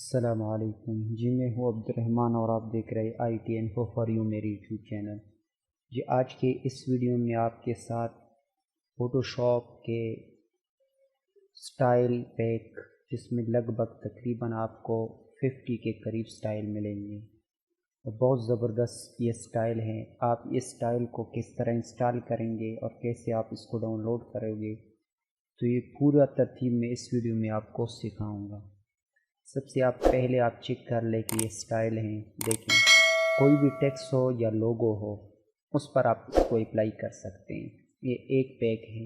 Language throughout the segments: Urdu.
السلام علیکم جی، میں ہوں عبد الرحمن اور آپ دیکھ رہے I T info for you میری یوٹیوب چینل۔ جی، آج کے اس ویڈیو میں آپ کے ساتھ فوٹو شاپ کے سٹائل پیک، جس میں لگ بھگ تقریباً آپ کو 50 کے قریب سٹائل ملیں گے اور بہت زبردست یہ سٹائل ہیں۔ آپ اس سٹائل کو کس طرح انسٹال کریں گے اور کیسے آپ اس کو ڈاؤن لوڈ کرو گے، تو یہ پورا ترتیب میں اس ویڈیو میں آپ کو سکھاؤں گا۔ سب سے پہلے آپ چیک کر لیں کہ یہ سٹائل ہیں، دیکھیں کوئی بھی ٹیکسٹ ہو یا لوگو ہو اس پر آپ اس کو اپلائی کر سکتے ہیں۔ یہ ایک پیک ہے،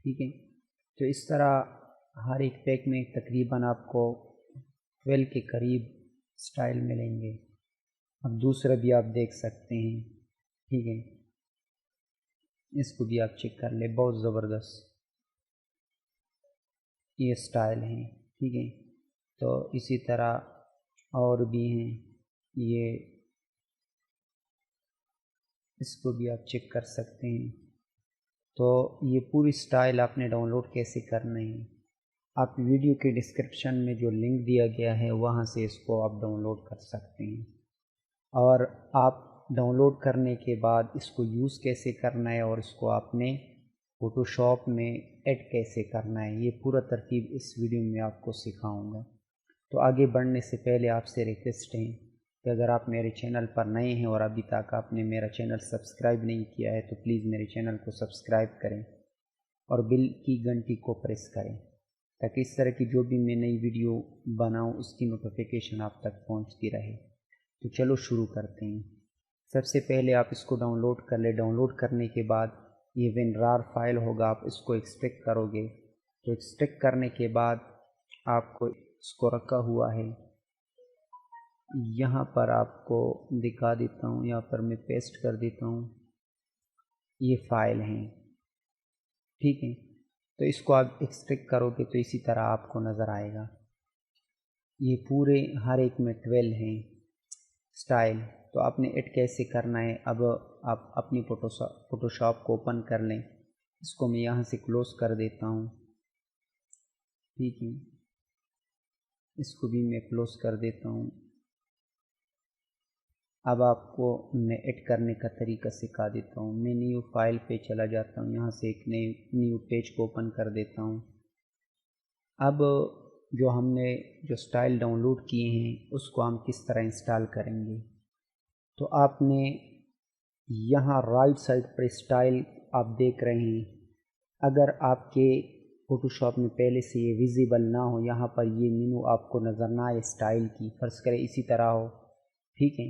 ٹھیک ہے۔ تو اس طرح ہر ایک پیک میں تقریباً آپ کو 12 کے قریب سٹائل ملیں گے۔ اب دوسرا بھی آپ دیکھ سکتے ہیں، ٹھیک ہے، اس کو بھی آپ چیک کر لیں، بہت زبردست یہ سٹائل ہیں، ٹھیک ہے۔ تو اسی طرح اور بھی ہیں، یہ اس کو بھی آپ چیک کر سکتے ہیں۔ تو یہ پوری سٹائل آپ نے ڈاؤن لوڈ کیسے کرنا ہے، آپ ویڈیو کے ڈسکرپشن میں جو لنک دیا گیا ہے وہاں سے اس کو آپ ڈاؤن لوڈ کر سکتے ہیں۔ اور آپ ڈاؤن لوڈ کرنے کے بعد اس کو یوز کیسے کرنا ہے اور اس کو آپ نے فوٹو شاپ میں ایڈ کیسے کرنا ہے، یہ پورا ترتیب اس ویڈیو میں آپ کو سکھاؤں گا۔ تو آگے بڑھنے سے پہلے آپ سے ریکویسٹ ہے کہ اگر آپ میرے چینل پر نئے ہیں اور ابھی تک آپ نے میرا چینل سبسکرائب نہیں کیا ہے تو پلیز میرے چینل کو سبسکرائب کریں اور بل کی گھنٹی کو پریس کریں تاکہ اس طرح کی جو بھی میں نئی ویڈیو بناؤں اس کی نوٹیفیکیشن آپ تک پہنچتی رہے۔ تو چلو شروع کرتے ہیں۔ سب سے پہلے آپ اس کو ڈاؤن لوڈ کر لیں۔ ڈاؤن لوڈ کرنے کے بعد یہ WinRAR فائل ہوگا، آپ اس کو ایکسٹریکٹ کرو گے۔ تو ایکسٹریکٹ کرنے کے بعد آپ کو اس کو رکھا ہوا ہے، یہاں پر آپ کو دکھا دیتا ہوں، یہاں پر میں پیسٹ کر دیتا ہوں، یہ فائل ہیں، ٹھیک ہے۔ تو اس کو آپ ایکسٹریکٹ کرو گے تو اسی طرح آپ کو نظر آئے گا۔ یہ پورے ہر ایک میں 12 ہیں سٹائل۔ تو آپ نے ایڈ کیسے کرنا ہے، اب آپ اپنی فوٹو شاپ کو اوپن کر لیں۔ اس کو میں یہاں سے کلوز کر دیتا ہوں، ٹھیک ہے، اس کو بھی میں کلوز کر دیتا ہوں۔ اب آپ کو میں ایڈ کرنے کا طریقہ سکھا دیتا ہوں۔ میں نیو فائل پہ چلا جاتا ہوں، یہاں سے ایک نیو پیج کو اوپن کر دیتا ہوں۔ اب جو ہم نے جو سٹائل ڈاؤن لوڈ کیے ہیں اس کو ہم کس طرح انسٹال کریں گے، تو آپ نے یہاں رائٹ سائڈ پر سٹائل آپ دیکھ رہے ہیں۔ اگر آپ کے فوٹو شاپ میں پہلے سے یہ ویزیبل نہ ہو، یہاں پر یہ مینو آپ کو نظر نہ آئے سٹائل کی، فرض کریں اسی طرح ہو، ٹھیک ہے،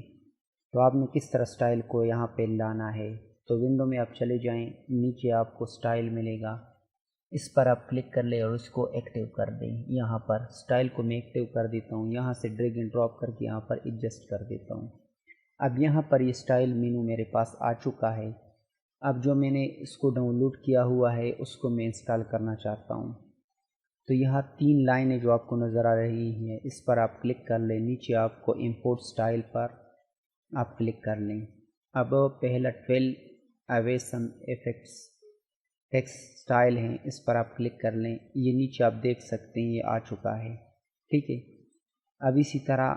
تو آپ نے کس طرح سٹائل کو یہاں پہ لانا ہے۔ تو ونڈو میں آپ چلے جائیں، نیچے آپ کو سٹائل ملے گا، اس پر آپ کلک کر لیں اور اس کو ایکٹیو کر دیں۔ یہاں پر سٹائل کو میں ایکٹیو کر دیتا ہوں، یہاں سے ڈریگ اینڈ ڈراپ کر کے یہاں پر ایڈجسٹ کر دیتا ہوں۔ اب یہاں پر یہ سٹائل مینو میرے پاس آ چکا ہے۔ اب جو میں نے اس کو ڈاؤن لوڈ کیا ہوا ہے اس کو میں انسٹال کرنا چاہتا ہوں۔ تو یہاں 3 لائنیں جو آپ کو نظر آ رہی ہیں اس پر آپ کلک کر لیں، نیچے آپ کو امپورٹ سٹائل پر آپ کلک کر لیں۔ اب پہلا 12 اوے سم ایفیکٹس ٹیکسٹ سٹائل ہیں، اس پر آپ کلک کر لیں، یہ نیچے آپ دیکھ سکتے ہیں یہ آ چکا ہے، ٹھیک ہے۔ اب اسی طرح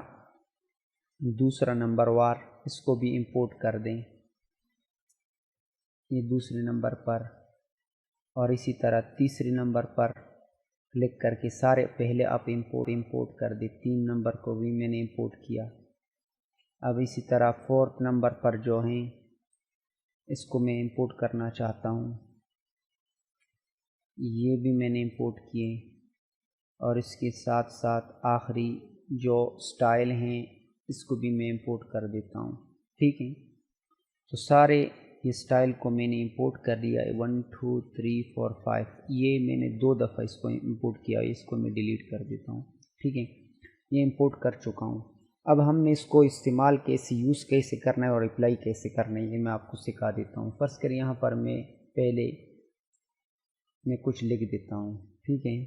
دوسرا نمبر وار اس کو بھی امپورٹ کر دیں، یہ دوسرے نمبر پر، اور اسی طرح تیسرے نمبر پر کلک کر کے سارے پہلے آپ امپورٹ کر دیں۔ 3 نمبر کو بھی میں نے امپورٹ کیا۔ اب اسی طرح 4 نمبر پر جو ہیں اس کو میں امپورٹ کرنا چاہتا ہوں، یہ بھی میں نے امپورٹ کیے، اور اس کے ساتھ ساتھ آخری جو سٹائل ہیں اس کو بھی میں امپورٹ کر دیتا ہوں، ٹھیک ہے۔ تو سارے یہ سٹائل کو میں نے امپورٹ کر دیا ہے، 1 2 3 4 5، یہ میں نے 2 دفعہ اس کو امپورٹ کیا، اس کو میں ڈیلیٹ کر دیتا ہوں، ٹھیک ہے، یہ امپورٹ کر چکا ہوں۔ اب ہم نے اس کو استعمال کیسے، یوز کیسے کرنا ہے اور اپلائی کیسے کرنا ہے یہ میں آپ کو سکھا دیتا ہوں۔ فرض کریں یہاں پر میں پہلے میں کچھ لکھ دیتا ہوں، ٹھیک ہے،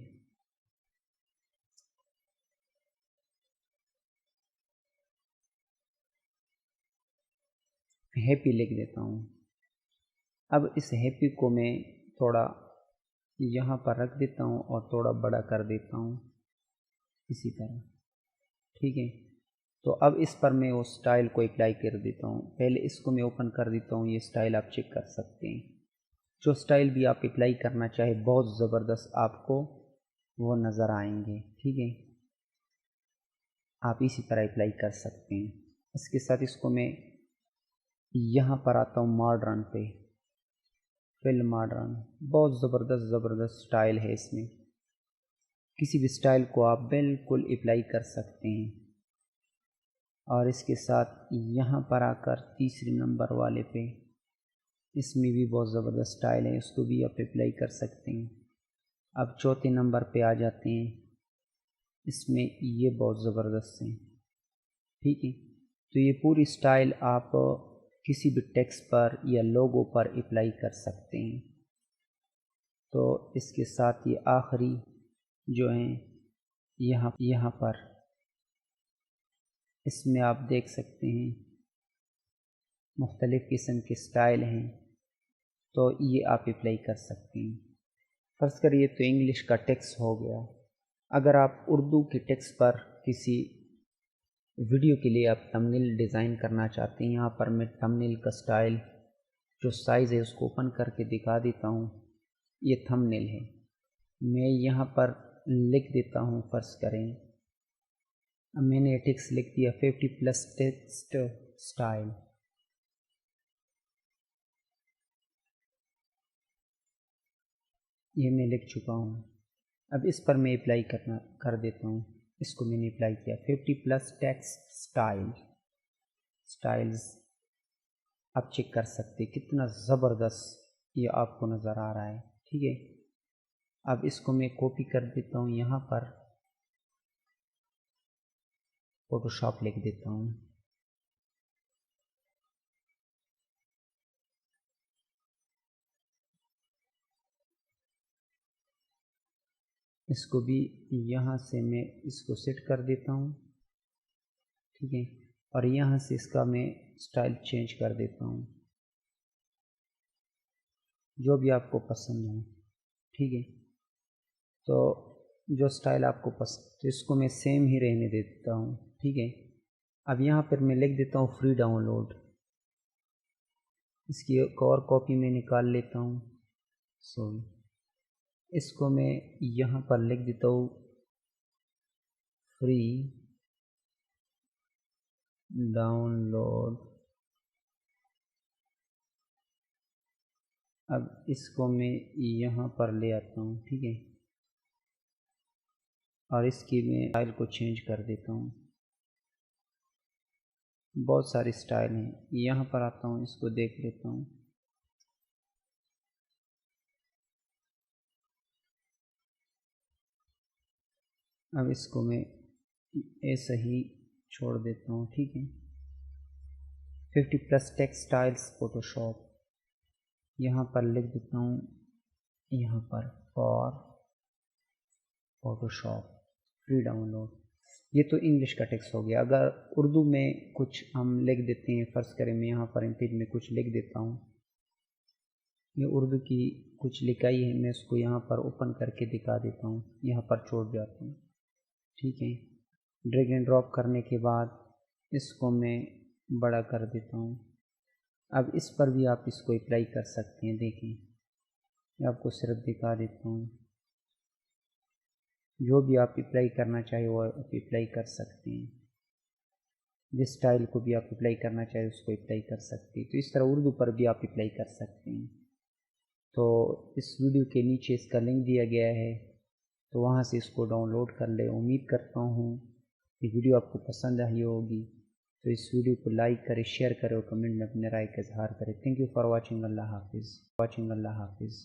ہیپی لکھ دیتا ہوں۔ اب اس ہیپی کو میں تھوڑا یہاں پر رکھ دیتا ہوں اور تھوڑا بڑا کر دیتا ہوں، اسی طرح ٹھیک ہے، تو اب اس پر میں وہ سٹائل کو اپلائی کر دیتا ہوں. پہلے اس کو میں اوپن کر دیتا ہوں. یہ سٹائل آپ چیک کر سکتے ہیں. جو سٹائل بھی آپ اپلائی کرنا چاہے بہت زبردست آپ کو وہ نظر آئیں گے. ٹھیک ہے، آپ اسی طرح اپلائی کر سکتے ہیں. اس کے ساتھ اس کو میں یہاں پر آتا ہوں ماڈرن پہ. فل ماڈرن بہت زبردست سٹائل ہے. اس میں کسی بھی سٹائل کو آپ بالکل اپلائی کر سکتے ہیں. اور اس کے ساتھ یہاں پر آ کر تیسرے نمبر والے پہ اس میں بھی بہت زبردست سٹائل ہے، اس کو بھی آپ اپلائی کر سکتے ہیں. اب چوتھے نمبر پہ آ جاتے ہیں. اس میں یہ بہت زبردست ہیں. ٹھیک ہے، تو یہ پوری سٹائل آپ کسی بھی ٹیکسٹ پر یا لوگو پر اپلائی کر سکتے ہیں. تو اس کے ساتھ یہ آخری جو ہیں یہاں پر اس میں آپ دیکھ سکتے ہیں مختلف قسم کے سٹائل ہیں، تو یہ آپ اپلائی کر سکتے ہیں. فرض کریے تو انگلش کا ٹیکسٹ ہو گیا. اگر آپ اردو کے ٹیکسٹ پر کسی ویڈیو کے لیے آپ تھمبنیل ڈیزائن کرنا چاہتے ہیں، یہاں پر میں تھمبنیل کا سٹائل جو سائز ہے اس کو اوپن کر کے دکھا دیتا ہوں. یہ تھمبنیل ہے. میں یہاں پر لکھ دیتا ہوں. فرض کریں میں نے ٹیکسٹ لکھ دیا 50+ ٹیکسٹ سٹائل. یہ میں لکھ چکا ہوں. اب اس پر میں اپلائی کر دیتا ہوں. اس کو میں نے اپلائی کیا 50+ ٹیکسٹ سٹائلز. آپ چیک کر سکتے کتنا زبردست یہ آپ کو نظر آ رہا ہے. ٹھیک ہے، اب اس کو میں کاپی کر دیتا ہوں. یہاں پر فوٹو شاپ لکھ دیتا ہوں. اس کو بھی یہاں سے میں اس کو سیٹ کر دیتا ہوں. ٹھیک ہے، اور یہاں سے اس کا میں سٹائل چینج کر دیتا ہوں جو بھی آپ کو پسند ہو. ٹھیک ہے، تو جو سٹائل آپ کو پسند تو اس کو میں سیم ہی رہنے دیتا ہوں. ٹھیک ہے، اب یہاں پر میں لکھ دیتا ہوں فری ڈاؤن لوڈ. اس کی ایک اور کاپی میں نکال لیتا ہوں. اس کو میں یہاں پر لکھ دیتا ہوں فری ڈاؤن لوڈ. اب اس کو میں یہاں پر لے آتا ہوں. ٹھیک ہے، اور اس کی میں سٹائل کو چینج کر دیتا ہوں. بہت ساری سٹائل ہیں. یہاں پر آتا ہوں، اس کو دیکھ لیتا ہوں. اب اس کو میں ایسا ہی چھوڑ دیتا ہوں. ٹھیک ہے، 50+ ٹیکسٹ سٹائلز فوٹو شاپ. یہاں پر لکھ دیتا ہوں یہاں پر for Photoshop free download. یہ تو انگلش کا ٹیکسٹ ہو گیا. اگر اردو میں کچھ ہم لکھ دیتے ہیں، فرض کریں میں یہاں پر پیج میں کچھ لکھ دیتا ہوں. یہ اردو کی کچھ لکھائی ہے، میں اس کو یہاں پر اوپن کر کے دکھا دیتا ہوں. یہاں پر چھوڑ جاتا ہوں. ٹھیک ہے، ڈریگ اینڈ ڈراپ کرنے کے بعد اس کو میں بڑا کر دیتا ہوں. اب اس پر بھی آپ اس کو اپلائی کر سکتے ہیں. دیکھیں میں آپ کو صرف دکھا دیتا ہوں. جو بھی آپ اپلائی کرنا چاہے وہ آپ اپلائی کر سکتے ہیں. جس سٹائل کو بھی آپ اپلائی کرنا چاہے اس کو اپلائی کر سکتے ہیں. تو اس طرح اردو پر بھی آپ اپلائی کر سکتے ہیں. تو اس ویڈیو کے نیچے اس کا لنک دیا گیا ہے، تو وہاں سے اس کو ڈاؤن لوڈ کر لیں. امید کرتا ہوں کہ ویڈیو آپ کو پسند آئی ہوگی. تو اس ویڈیو کو لائک کریں، شیئر کریں اور کمنٹ میں اپنے رائے کا اظہار کریں. Thank you for watching. اللہ حافظ.